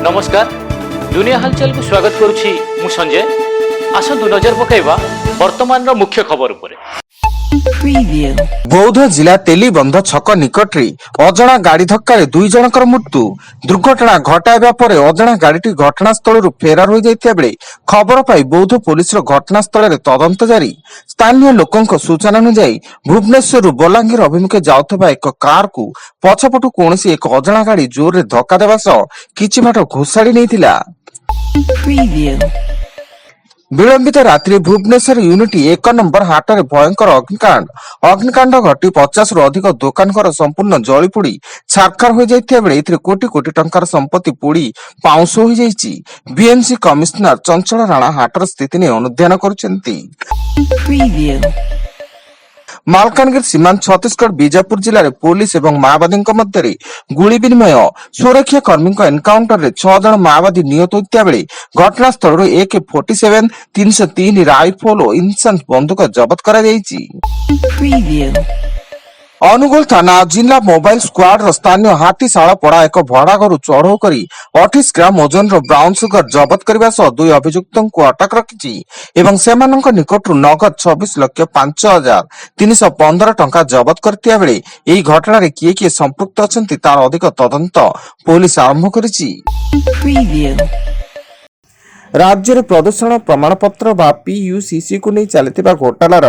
नमस्कार दुनिया हालचाल को स्वागत करुछि मु संजय। आसंतु नजर पकाइबा वर्तमान मुख्य खबर उपरे। बौद्ध जिला तेलीबंध छक निकट अजणा गाड़ी धक्का दुई जनकर मृत्यु। दुर्घटना घटाइबा परे अजणा गाड़ी घटनास्थल फेरार हो जाइथिया बेले खबर पाई बौद्ध पुलिस घटनास्थल में तदंत जारी। स्थानीय लोकों सूचना अनुसार भुवनेश्वर बलांगीर अभिमुखे जाउथबा एक कार को पछपटू कोनसी एक अजणा गाड़ी जोर धक्का देवा सह किछि बाट घोषाड़ी नैथिला। विलंबित रात्रि भुवनेश्वर यूनिटी 1 नंबर हाटर भयंकर अग्निकांड घटी 50 रु अधिक दुकान घर संपूर्ण जलीपोड़ी छारखार हो जाइथिया बेले एथिरे कोटी कोटी टंकार संपत्ति पोड़ी पाउंस हो जाइछि। बीएमसी कमिश्नर चंचल राणा हाटर स्थिति ने अनुध्यान करुछन्ति। मालकानगिरी सीमांत छत्तीसगढ़ बीजापुर जिले में पुलिस एवं माओवादी मध्य गुली विनिमय सुरक्षा कर्मी एनकाउंटर रे 6 जन माओवादी निहत होता बेले घटनास्थल AK-47 303 राइफल और इंसान बंदूक जबत करा जायछि। अनुगोल थाना जिला मोबाइल स्क्वाड स्थानीय हाटीशाला पड़ा एक भड़ा घर चढ़ऊ कर 28 ग्राम ओजन ब्राउन सुगर जबत करने सह दुई अभियुक्तों को अटक रखिछि एवं सेमानंक निकटरू नगद 26,03,15 टंका जबत करथिया बेले एही घटना रे किए किए संपृक्त अछंती तार अधिक तदंत पुलिस आरंभ करिछि। राज्य प्रदूषण प्रमाण पत्र PUCC को नहीं चलता घोटालार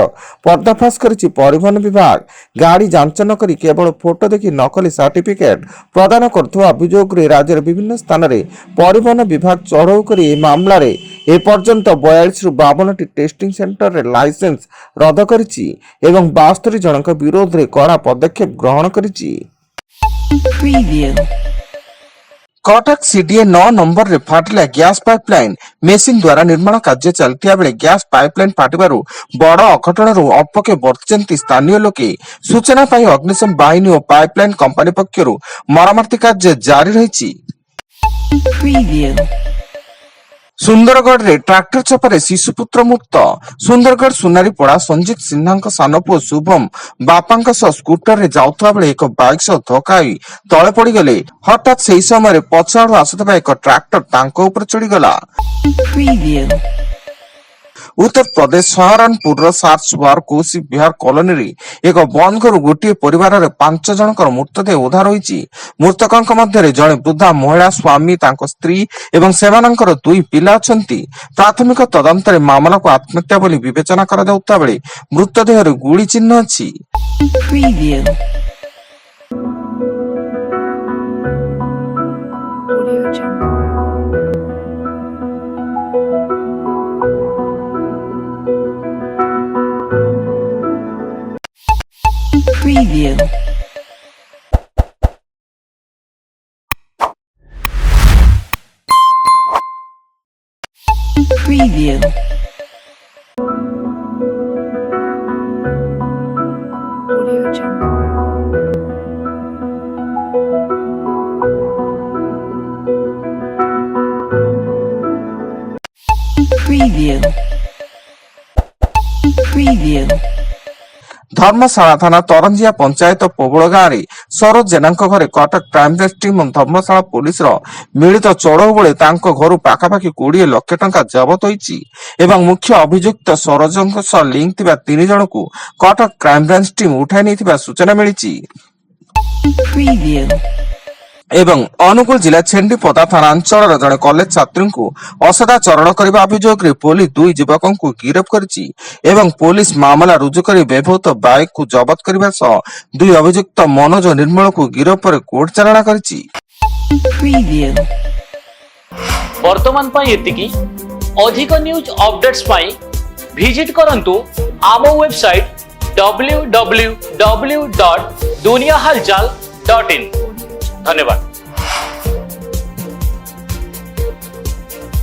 पर्दाफाश करिछि परिवहन विभाग। गाड़ी जांच न करी केवल फोटो देखि नकली सर्टिफिकेट प्रदान करथुवा अभियोग रे राज्यर विभिन्न स्थान रे परिवहन विभाग चढ़ऊ करी मामला रे ए पर्यंत 42 रु 52 टेस्टिंग सेंटर रे लाइसेंस रद्द करिछि एवं 72 जनक विरोध रे कड़ा पदक्षेप ग्रहण करिछि। कटक CDA 9 नंबर रे फाटिला गैस पाइपलाइन मेसिन द्वारा निर्माण कार्य चलतिया बेले गैस पाइपलाइन फाटिबारु बड़ अघटनरु अपके वर्तिचंती स्थानीय लोके। सूचना पाई अग्निशम बाहिनी और पाइपलाइन कंपनी पक्षरु मरामती कार्य जारी रहिछि। सुंदरगढ़ रे ट्रैक्टर चपरे शिशुपुत्र मुक्त। सुंदरगढ़ सुनारीपड़ा संजीत सिन्हा सान पुओ शुभम बापा स्कूटर रे जाउथबा बेले एक बाइक सह धक्का होई तळे पड़ी गले। हठात सेही समय पछाड़ू आसुथबा एक ट्रैक्टर तांको ऊपर चढ़ी गला। उत्तर प्रदेश सहारनपुर सार्चवार कोसी बिहार कॉलोनी रे एक बंद घर गोटे परिवार रे 5 जनकर मृतदेह उद्धार होईछि। मृतकंक मध्य जड़े वृद्धा महिला स्वामी तांको स्त्री एवं सेमानंकर 2 पिला अछंती। प्राथमिक तदंत रे मामला को आत्महत्या बोली विवेचना करा जाउता बेले मृतदेह रे गुली चिन्ह अछि। धर्मशाला थाना तरंजिया पंचायत पोबड़ गाँव में सरोज जेना घरे कटक क्राइमब्रांच टीम और धर्मशाला पुलिस मिलित चढ़ऊ बेले घर पाखापाखि 20 लाख टंका जबत होईछि एवं मुख्य अभियुक्त सरोज लिंक थिबा 3 जन को कटक क्राइमब्रांच टीम उठाई नैथिबा सूचना मिलिछि। एवं अनुगुल जिला छेंडीपदा थाना अंचल जड़े कॉलेज छात्री को असदाचरण करने अभियोग रे पुलिस 2 युवकों को गिरफ्त करिछि एवं पुलिस मामला रुजु कर व्यवहृत बाइक को जबत करने सह 2 अभियुक्त मनोज और निर्मल को गिरफ्त पर कोर्ट चालाण करिछि। वर्तमान पाई एतिकी अधिक न्यूज अपडेट्स पाई विजिट करंतु आम वेबसाइट www.duniyahalchal.in। धन्यवाद।